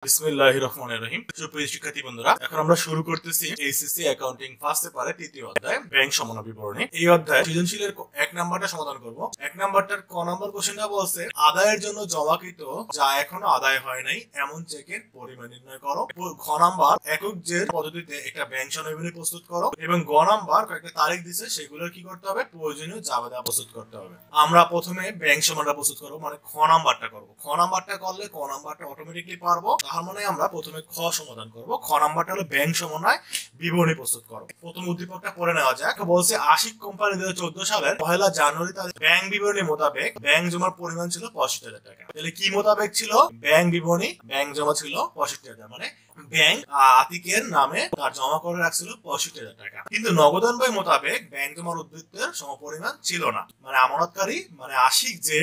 বিসমিল্লাহির রহমানির রহিম। সুপ্রিয় শিক্ষার্থী বন্ধুরা, এখন আমরা শুরু করতেছি এইচএসসি অ্যাকাউন্টিং ফার্স্ট পেপারের তৃতীয় অধ্যায় ব্যাংক সমন্বয় বিবরণী। এই অধ্যায়ে সৃজনশীলের এক নাম্বারটা সমাধান করব। এক নাম্বারটার ক নম্বর কোশ্চেনটা বলছে আদায়ের জন্য জমাকৃত যা এখনো আদায় হয় নাই এমন চেকের পরিমাণ নির্ণয় করো। খ নাম্বার একক জের পদ্ধতিতে একটা ব্যাংক সমন্বয় বিবরণী প্রস্তুত করো এবং গ নাম্বার কয়েকটা তারিখ দিছে সেগুলোর কি করতে হবে, প্রয়োজনীয় জাবেদা প্রস্তুত করতে হবে। আমরা প্রথমে ব্যাংক সমন্বয় প্রস্তুত করব, মানে খ নাম্বারটা করব। খ নাম্বারটা করলে ক নাম্বারটা অটোমেটিকলি পারবো। তার মানে আমরা প্রথমে খ সমাধান করব। খ নাম্বারটা হলো ব্যাংক সমন্বয় বিবরণী প্রস্তুত করো। প্রথম উদ্দীপকটা পড়ে নেওয়া যাক। বলছে আশিক কোম্পানি 2014 সালের 1 জানুয়ারি তারিখ ব্যাংক বিবরণী মোতাবেক ব্যাংক জমার পরিমাণ ছিল 65,000 টাকা। তাহলে কি মোতাবেক ছিল? ব্যাংক বিবরণী ব্যাংক জমা ছিল 65,000, মানে ব্যাংক আতিকের নামে তার জমা করে রাখছিল 65,000 টাকা। কিন্তু নগদান বই মোতাবেক ব্যাংক জমার উদ্বৃত্তের সমপরিমাণ ছিল না, মানে আমানতকারী মানে আশিক যে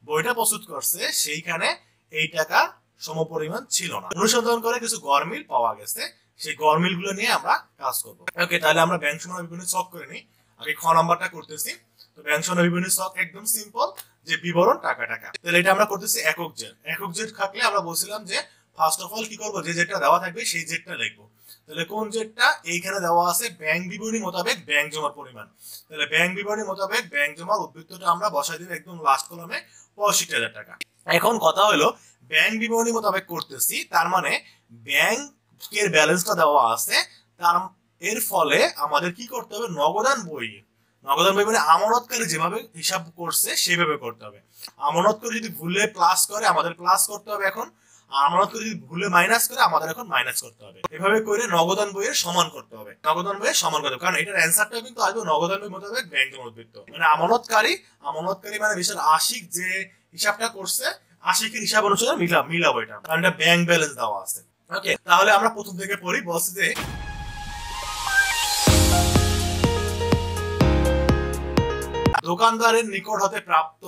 বইটা প্রস্তুত করছে সেইখানে এই টাকা সমপরিমাণ ছিল না। অনুসন্ধান করে কিছু গরমিল পাওয়া গেছে, সেই গরমিল গুলো নিয়ে আমরা কাজ করব। ওকে, তাহলে আমরা ব্যাংক সমন্বয় বিবরণী ছক করে নিই। আগে খ নাম্বারটা করতেছি। তো ব্যাংক সমন্বয় বিবরণী ছক একদম সিম্পল, যে বিবরণ টাকা টাকা। তাহলে এটা আমরা করতেছি একক জের। একক জের থাকলে আমরা বলছিলাম যে ফার্স্ট অফ অল কি করব, যে যেটা দেওয়া থাকবে সেই জেরটা লিখবো। তাহলে কোন জেরটা? এইখানে দেওয়া আছে ব্যাংক বিবরণী মোতাবেক ব্যাংক জমার পরিমাণ। তাহলে ব্যাংক বিবরণী মোতাবেক ব্যাংক জমার উদ্বৃত্তটা আমরা বসাই দিব একদম লাস্ট কলামে 65,000 টাকা। এখন কথা হলো ব্যাংক বিবরণী মোতাবেক করতেছি, তার মানে ব্যাংকের ব্যালেন্সটা দেওয়া আছে, তার এর ফলে আমাদের কি করতে হবে, নগদান বই মানে আমানতকারী যেভাবে হিসাব করছে সেভাবে করতে হবে। আমানতকারী যদি ভুলে প্লাস করে আমাদের প্লাস করতে হবে এখন, আমানতকারী যদি ভুলে মাইনাস করে আমাদের এখন মাইনাস করতে হবে। এভাবে করে নগদান বইয়ের সমান করতে হবে, নগদান বইয়ের সমান করতে হবে। কারণ এটার অ্যান্সারটা কিন্তু আসবে নগদান বই মোতাবেক ব্যাংক জমা উদ্বৃত্ত, মানে আমানতকারী মানে বিশাল আশিক যে হিসাবটা করছে আশিকের হিসাব অনুসারে মিলাবো এটা, কারণ এটা ব্যাংক ব্যালেন্স দেওয়া আছে। ওকে, তাহলে আমরা প্রথম থেকে পড়ি। বলছি যে দোকানদারের নিকট হতে প্রাপ্ত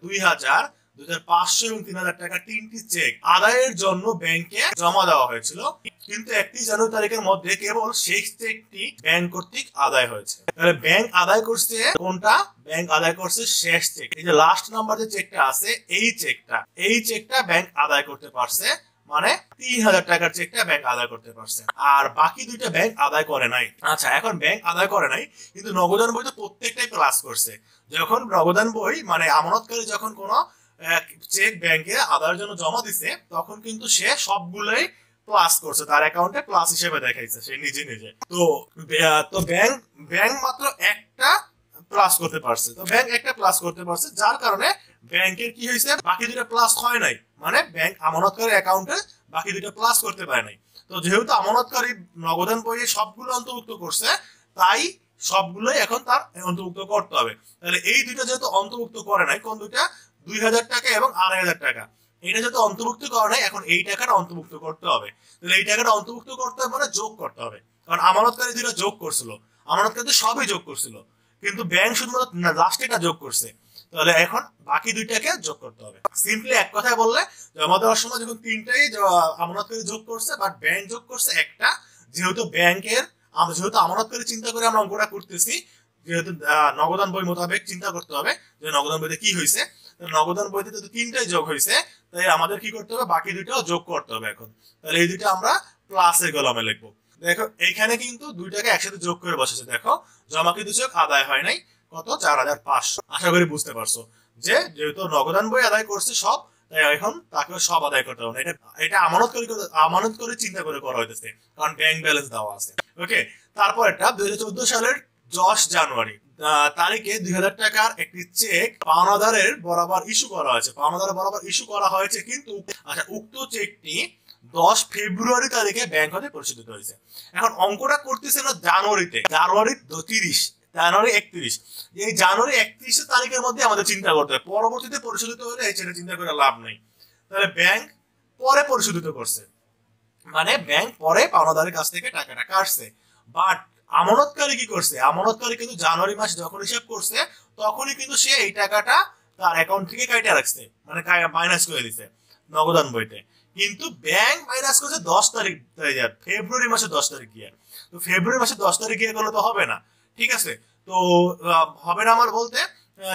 2,000, 2,500 এবং 3,000 টাকা তিনটি চেক আদায়ের জন্য ব্যাংকে জমা দেওয়া হয়েছিল, কিন্তু 1 জানুয়ারি তারিখের মধ্যে কেবল সেই চেকটি ব্যাংক কর্তৃক আদায় হয়েছে। তাহলে ব্যাংক আদায় করছে কোনটা? ব্যাংক আদায় করছে শেষ চেক। এই যে লাস্ট নাম্বার যে চেকটা আছে এই চেকটা ব্যাংক আদায় করতে পারছে, মানে 3,000 টাকার চেকটা ব্যাংক আদায় করতে পারছে, আর বাকি দুইটা ব্যাংক আদায় করে নাই। আচ্ছা, এখন ব্যাংক আদায় করে নাই কিন্তু নগদান বই তো প্রত্যেকটাই প্লাস করছে। যখন নগদান বই মানে আমানতকারী যখন কোনো চেক ব্যাংকে আদায়ের জন্য জমা দিছে তখন কিন্তু সে সবগুলোই প্লাস করছে, তার অ্যাকাউন্টে প্লাস হিসেবে দেখাইছে সে নিজে। তো ব্যাংক মাত্র একটা প্লাস করতে পারছে, তো ব্যাংক একটা প্লাস করতে পারছে, যার কারণে ব্যাংকের কি হয়েছে, বাকি দুটো প্লাস হয় নাই, মানে ব্যাংক আমানতকারী অ্যাকাউন্টে বাকি দুটো প্লাস করতে পারে নাই। তো যেহেতু আমানতকারী নগদান বইয়ে সবগুলো অন্তর্ভুক্ত করছে, তাই সবগুলোই এখন তার অন্তর্ভুক্ত করতে হবে। তাহলে এই দুইটা যেহেতু অন্তর্ভুক্ত করে নাই, কোন দুইটা? 2,000 টাকা এবং 2,500 টাকা, এটা যেহেতু অন্তর্ভুক্ত করে নাই, এখন এই টাকাটা অন্তর্ভুক্ত করতে হবে। তাহলে এই টাকাটা অন্তর্ভুক্ত করতে হবে মানে যোগ করতে হবে, কারণ আমানতকারী দুইটা যোগ করছিল, আমানতকারী সবই যোগ করছিল, কিন্তু ব্যাংক শুধুমাত্র লাস্টে এটা যোগ করছে। তাহলে এখন বাকি দুইটাকে যোগ করতে হবে। সিম্পলি এক কথায় বললে জমা দেওয়ার সময় যখন তিনটাই আমানতকারী যোগ করছে বাট ব্যাংক যোগ করছে একটা, যেহেতু আমানতকারী চিন্তা করে আমরা অঙ্কটা করতেছি, যেহেতু নগদান বই মোতাবেক চিন্তা করতে হবে যে নগদান বইতে কি হয়েছে, নগদান বইতে যদি তিনটাই যোগ হয়েছে তাই আমাদের কি করতে হবে, বাকি দুইটাও যোগ করতে হবে এখন। তাহলে এই দুইটা আমরা প্লাসের কলামে লিখবো। দেখো এইখানে কিন্তু দুইটাকে একসাথে যোগ করে বসেছে। দেখো জমাকৃত চেক আদায় হয় নাই কত, 4,500। আশা করি বুঝতে পারছো যে যেহেতু নগদান বই আদায় করছে সব, তাই এখন তাকে সব আদায় করতে হবে। এটা আমানত করে চিন্তা করে করা হইতেছে, কারণ ব্যাংক ব্যালেন্স দেওয়া আছে। ওকে, তারপর এটা 2014 সালের 10 জানুয়ারি তারিখে 2,000 টাকার একটি চেক পাওনাদারের বরাবর ইস্যু করা হয়েছে, কিন্তু আচ্ছা উক্ত চেকটি 10 ফেব্রুয়ারি তারিখে ব্যাংক হতে পরিশোধিত হয়েছে। এখন অঙ্কটা করতেছে না জানুয়ারি 31, এই জানুয়ারি 31 তারিখের মধ্যে আমাদের চিন্তা করতে হবে, পরবর্তীতে পরিশোধিত হলে এই চিন্তা করে লাভ নেই। তাহলে ব্যাংক পরে পরিশোধিত করছে, মানে ব্যাংক পরে পাওনাদারের কাছ থেকে টাকাটা কাটছে, বাট আমানতকারী কি করছে, আমানতকারী কিন্তু জানুয়ারি মাসে যখন হিসাব করছে তখনই কিন্তু সে এই টাকাটা তার অ্যাকাউন্ট থেকে কাইটা রাখছে, মানে মাইনাস করে দিছে নগদান বইতে। কিন্তু ব্যাংক মাইনাস করছে 10 তারিখ, ফেব্রুয়ারি মাসে 10 তারিখ গিয়ে। তো ফেব্রুয়ারি মাসে 10 তারিখ গিয়ে করলে তো হবে না, ঠিক আছে? তো হবে না আমার বলতে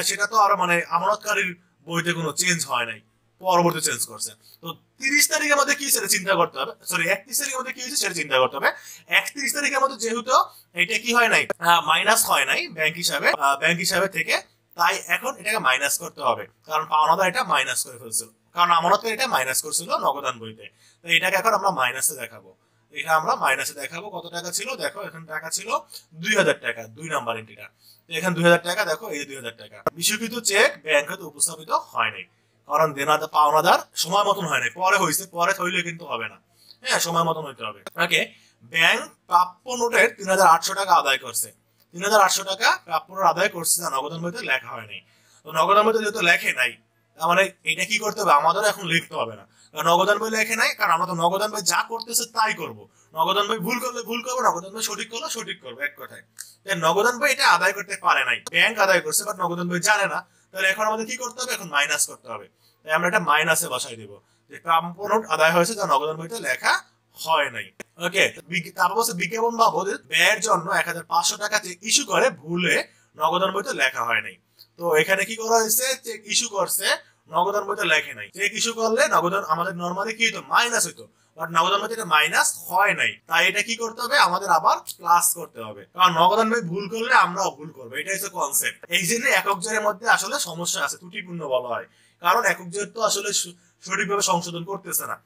সেটা তো আর মানে আমানতকারীর বইতে কোনো চেঞ্জ হয় নাই, পরবর্তী চেঞ্জ করছে। তো 30 তারিখের মধ্যে কি সেটা চিন্তা করতে হবে, সরি 31 তারিখের মধ্যে কি হয়েছে সেটা চিন্তা করতে হবে। 31 তারিখের মধ্যে যেহেতু এটা কি হয় নাই, মাইনাস হয় নাই ব্যাংক হিসাবে থেকে, তাই এখন এটাকে মাইনাস করতে হবে, কারণ পাওনাদার এটা মাইনাস করে ফেলছিল, কারণ আমানতকারী এটা মাইনাস করছিল নগদান বইতে। তো এটাকে এখন আমরা মাইনাসে দেখাবো। এটা আমরা মাইনাসে দেখাবো। কত টাকা ছিল দেখো, এখানে টাকা ছিল 2000 টাকা, 2 নাম্বার এন্ট্রিটা। তো এখানে 2000 টাকা দেখো, এই 2000 টাকা বিস্বীকৃত চেক ব্যাংকে উপস্থাপিত হয় নাই, কারণ দেনাদার পাওনাদার সময় মতন হয় নাই, পরে হয়েছে, পরে হইলে কিন্তু হবে না, হ্যাঁ সময় মতন হইতে হবে। ওকে, ব্যাংক প্রাপ্য নোটের 3800 টাকা আদায় করছে। 3800 টাকা প্রাপ্য নোট আদায় করছে, নগদান বইতে লেখা হয় নাই। তো নগদান বইতে যেহেতু লেখে নাই, তার মানে এটা কি করতে হবে, আমাদের এখন লিখতে হবে না, নগদান বই লেখে নাই, কারণ আমরা তো নগদান বই যা করতেছে তাই করব। নগদান বই ভুল করলে ভুল করবো, নগদান বই সঠিক করলে সঠিক করবো, এক কথায়। নগদান বই এটা আদায় করতে পারে নাই, ব্যাংক আদায় করছে, বাট নগদান বই জানে না। তাহলে এখন আমাদের কি করতে হবে, এখন মাইনাস করতে হবে। তাই আমরা এটা মাইনাসে বসাই দিব, যে প্রাপ্য নোট আদায় হয়েছে যা নগদান বইতে লেখা হয় নাই। ওকে, তারপর বলছে বিজ্ঞাপন বাবদ ব্যয়ের জন্য 1500 টাকা চেক ইস্যু করে ভুলে নগদান বইতে লেখা হয় নাই। তো এখানে কি করা হয়েছে, চেক ইস্যু করছে, নগদান বইতে লেখে নাই। চেক ইস্যু করলে নগদান আমাদের নরমালি কি হতো, মাইনাস হতো, বাট নগদান বইতে এটা মাইনাস হয় নাই। তাই এটা কি করতে হবে, আমাদের আবার প্লাস করতে হবে, কারণ নগদান বই ভুল করলে আমরাও ভুল করবো, এটা হচ্ছে কনসেপ্ট। এই জন্য একক জয়ের মধ্যে আসলে সমস্যা আছে, ত্রুটিপূর্ণ বলা হয়, কারণ একক জয়ের তো আসলে সঠিকভাবে সংশোধন করতেছে না।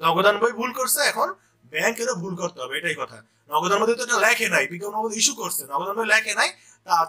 নগদান বই ভুল করছে, এখন ব্যাংকেরও ভুল করতে হবে, এটাই কথা। নগদান বই তো এটা লেখে নাই, বিজ্ঞাপন বাবদ ইস্যু করছে, নগদান বই লেখে নাই,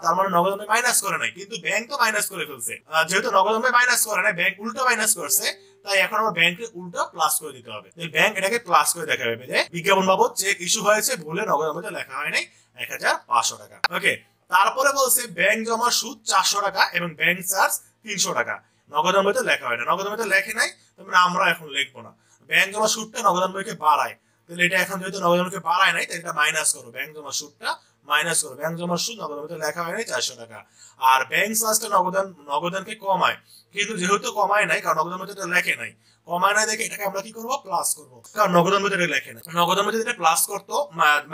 তার মানে নগদান বই মাইনাস করে নাই, কিন্তু ব্যাংক তো মাইনাস করে ফেলছে। যেহেতু নগদান বই মাইনাস করে নাই, ব্যাংক উল্টো মাইনাস করছে, তাই এখন আমার ব্যাংকে উল্টো প্লাস করে দিতে হবে। ব্যাংক এটাকে প্লাস করে দেখাবে যে বিজ্ঞাপন বাবদ চেক ইস্যু হয়েছে, ভুলে নগদান বইতে লেখা হয় নাই 1500 টাকা। ওকে, তারপরে বলছে ব্যাংক জমা সুদ 400 টাকা এবং ব্যাংক চার্জ 300 টাকা, নগদান বইতে লেখা হয় না, নগদান বইতে লেখে নাই, তারপরে আমরা এখন লিখবো না। ব্যাংক জমা সুদটা নগদান বইকে বাড়ায়, তাহলে এটা এখন যেহেতু নগদান বইকে বাড়ায় নাই, তাই এটা মাইনাস করো, ব্যাংক জমা সুদটা মাইনাস করো। ব্যাংক জমা সুদ নগদান বইতে লেখা হয় নাই 400 টাকা। আর ব্যাংক চার্জটা নগদানকে কমায়, কিন্তু যেহেতু কমায় নাই, কারণ নগদান বইতে এটা লেখে নাই, কমায় নাই দেখে এটাকে আমরা কি করবো, প্লাস করবো, কারণ নগদান বইতে এটা লেখে না। নগদান বইতে এটা প্লাস করতো,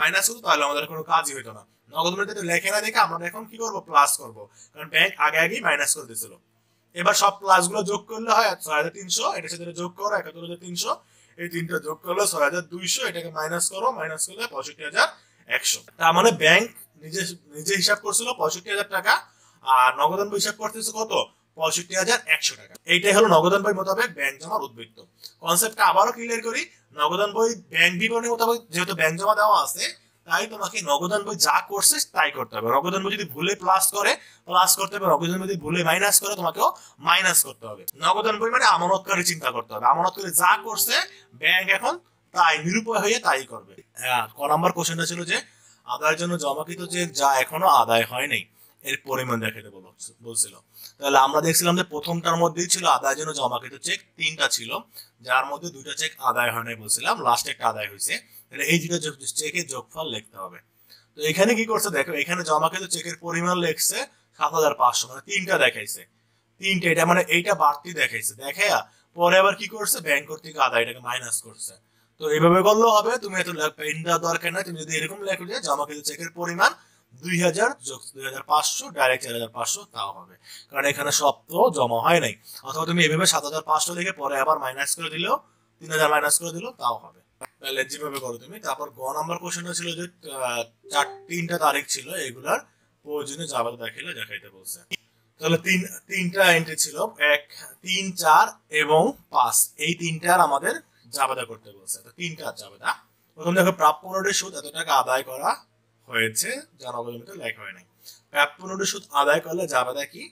মাইনাস করতো, তাহলে আমাদের কোনো কাজই হইতো না। নগদান বইতে এটা লেখে না দেখে আমরা এখন কি করবো, প্লাস করবো, কারণ ব্যাংক আগেই মাইনাস করে দিয়েছিল। এবার সব প্লাস গুলো যোগ করলে হয় 6300, এটার সাথে যোগ করো 71300, এই তিনটা যোগ করলে 6200, এটাকে মাইনাস করো, মাইনাস করলে 65100। তার মানে ব্যাংক নিজে হিসাব করছিল 65000 টাকা, আর নগদান বই হিসাব করতেছে কত, 65100 টাকা। এইটাই হলো নগদান বই মোতাবেক ব্যাংক জমার উদ্বৃত্ত। কনসেপ্টটা আবারও ক্লিয়ার করি, নগদান বই ব্যাংক বিবরণী মোতাবেক যেহেতু ব্যাংক জমা দেওয়া আছে, তাই তোমাকে নগদান বই যা করছে তাই করতে হবে। নগদান বই যদি ভুলে প্লাস করে প্লাস করতে হবে, নগদান বই যদি ভুলে মাইনাস করে তোমাকেও মাইনাস করতে হবে। নগদান বই মানে আমানতকারী চিন্তা করতে হবে, আমানতকারী যা করছে ব্যাংক এখন তাই নিরুপায় হয়ে তাই করবে। হ্যাঁ, ক নাম্বার কোশ্চেনটা ছিল যে আদায়ের জন্য জমাকৃত চেক যা এখনো আদায় হয়নি এর পরিমাণ দেখাতে বলছিল। তাহলে আমরা দেখছিলাম যে প্রথমটার মধ্যেই ছিল আদায়ের জন্য জমাকৃত চেক 3টা ছিল, যার মধ্যে 2টা চেক আদায় হয় নাই বলছিলাম, লাস্ট একটা আদায় হয়েছে। তাহলে এই 2টা চেকের যোগফল লিখতে হবে। তো এখানে কি করছে দেখো, এখানে জমাকৃত চেকের পরিমাণ লিখছে 7500, মানে 3টা দেখাইছে, 3টা, এটা মানে এইটা বাড়তি দেখাইছে, দেখাইয়া পরে আবার কি করছে, ব্যাংক কর্তৃক আদায়টাকে মাইনাস করছে। তো এইভাবে করলেও হবে, তুমি এত পেন দেওয়ার দরকার নাই, তুমি যদি এরকম লেখো যে জমাকৃত চেকের পরিমাণ 2000 যোগ 2500 ডাইরেক্ট 4500, তাও হবে, কারণ এখানে সব তো জমা হয় নাই। অথবা তুমি এভাবে 7500 লিখে পরে আবার মাইনাস করে দিলেও, 3000 মাইনাস করে দিলেও তাও হবে। তাহলে যেভাবে করো তুমি। তারপর গ নাম্বার কোশ্চেনটা ছিল যে 3টা তারিখ ছিল, এগুলার প্রয়োজনীয় জাবেদা দেখাইতে বলছে। তাহলে তিনটা এন্ট্রি ছিল, 1, 3, 4 এবং 5, এই 3টার আমাদের জাবেদা করতে বলছে। তো 3টা জাবেদা, প্রথম দেখো প্রাপ্য নোটের সুদ এত টাকা আদায় করা হয়েছে যা নগদান লেখা হয় নাই। প্রাপ্য নোটের সুদ আদায় করলে জাবেদা কি,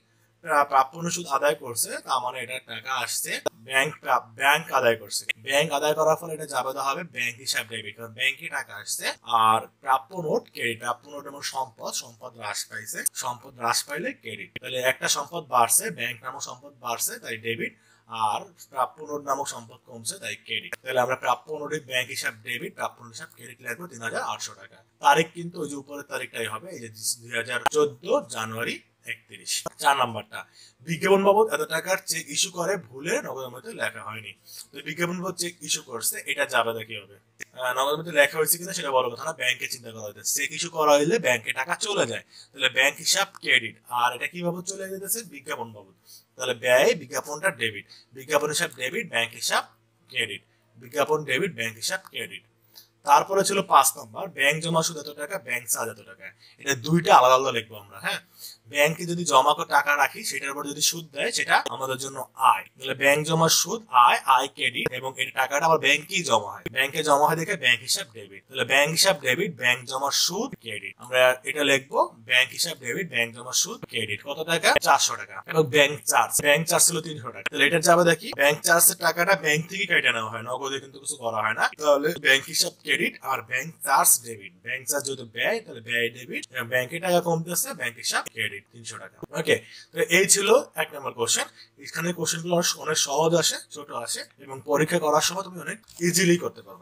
প্রাপ্য নোটের সুদ আদায় করছে, তার মানে এটা টাকা আসছে, ব্যাংক আদায় করছে, ব্যাংক আদায় করার ফলে এটা জাবেদা হবে ব্যাংক হিসাব ডেবিট, কারণ ব্যাংকে টাকা আসছে। আর প্রাপ্য নোট ক্রেডিট, প্রাপ্য নোট এবং সম্পদ হ্রাস পাইছে, সম্পদ হ্রাস পাইলে ক্রেডিট। তাহলে একটা সম্পদ বাড়ছে, ব্যাংক নামক সম্পদ বাড়ছে, তাই ডেবিট, আর প্রাপ্য নোট নামক সম্পদ কমছে, তাই ক্রেডিট। তাহলে আমরা প্রাপ্য নোটের ব্যাংক হিসাব ডেবিট, প্রাপ্য নোট হিসাব ক্রেডিট লিখবো 3800 টাকা। তারিখ কিন্তু ওই যে উপরের তারিখটাই হবে, এই যে 2014 জানুয়ারি 31। 4 নাম্বারটা, বিজ্ঞাপন বাবদ এত টাকার চেক ইস্যু করে ভুলে নগদান বইতে লেখা হয়নি। তো বিজ্ঞাপন বাবদ চেক ইস্যু করছে, এটা জাবেদা কি হবে, নগদান বইতে লেখা হয়েছে কিনা সেটা বড় কথা না, ব্যাংকে চিন্তা করা হয়েছে। চেক ইস্যু করা হইলে ব্যাংকে টাকা চলে যায়, তাহলে ব্যাংক হিসাব ক্রেডিট, আর এটা কিভাবে চলে যেতেছে, বিজ্ঞাপন বাবদ। তাহলে ব্যয় বিজ্ঞাপনটা ডেবিট, বিজ্ঞাপন হিসাব ডেবিট, ব্যাংক হিসাব ক্রেডিট, বিজ্ঞাপন ডেবিট, ব্যাংক হিসাব ক্রেডিট। তারপরে ছিল 5 নম্বর, ব্যাংক জমা সুদ এত টাকা, ব্যাংক চার্জ এত টাকা। এটা দুইটা আলাদা আলাদা লিখবো আমরা। হ্যাঁ, ব্যাংকে যদি জমা করে টাকা রাখি সেটার উপর যদি সুদ দেয় সেটা আমাদের জন্য আয়। তাহলে ব্যাংক জমা সুদ আয়, আয় ক্রেডিট, এবং এই টাকাটা আবার ব্যাংকেই জমা হয়, ব্যাংকে জমা হয় দেখে ব্যাংক হিসাব ডেবিট। তাহলে ব্যাংক হিসাব ডেবিট, ব্যাংক জমা সুদ ক্রেডিট। আমরা এটা লিখবো ব্যাংক হিসাব ডেবিট, ব্যাংক জমা সুদ ক্রেডিট। কত টাকা? 400 টাকা। এবং ব্যাংক চার্জ, ব্যাংক চার্জ ছিল 300 টাকা। তাহলে এটা যাবে দেখি, ব্যাংক চার্জের টাকাটা ব্যাংক থেকে কেটে নেওয়া হয়, নগদে কিন্তু কিছু করা হয় না। তাহলে ব্যাংক হিসাব ক্রেডিট আর bank charge debit. Bank charge যেহেতু ব্যয়, তাহলে ব্যয় ডেবিট, ব্যাংকে টাকা কমতেছে, ব্যাংক হিসাব ক্রেডিট 300 টাকা। ওকে, তো এই ছিল 1 নম্বর কোশ্চেন। এখানে কোশ্চেনগুলো অনেক সহজ আসে, ছোট আসে, এবং পরীক্ষা করার সময় তুমি অনেক ইজিলি করতে পারবে।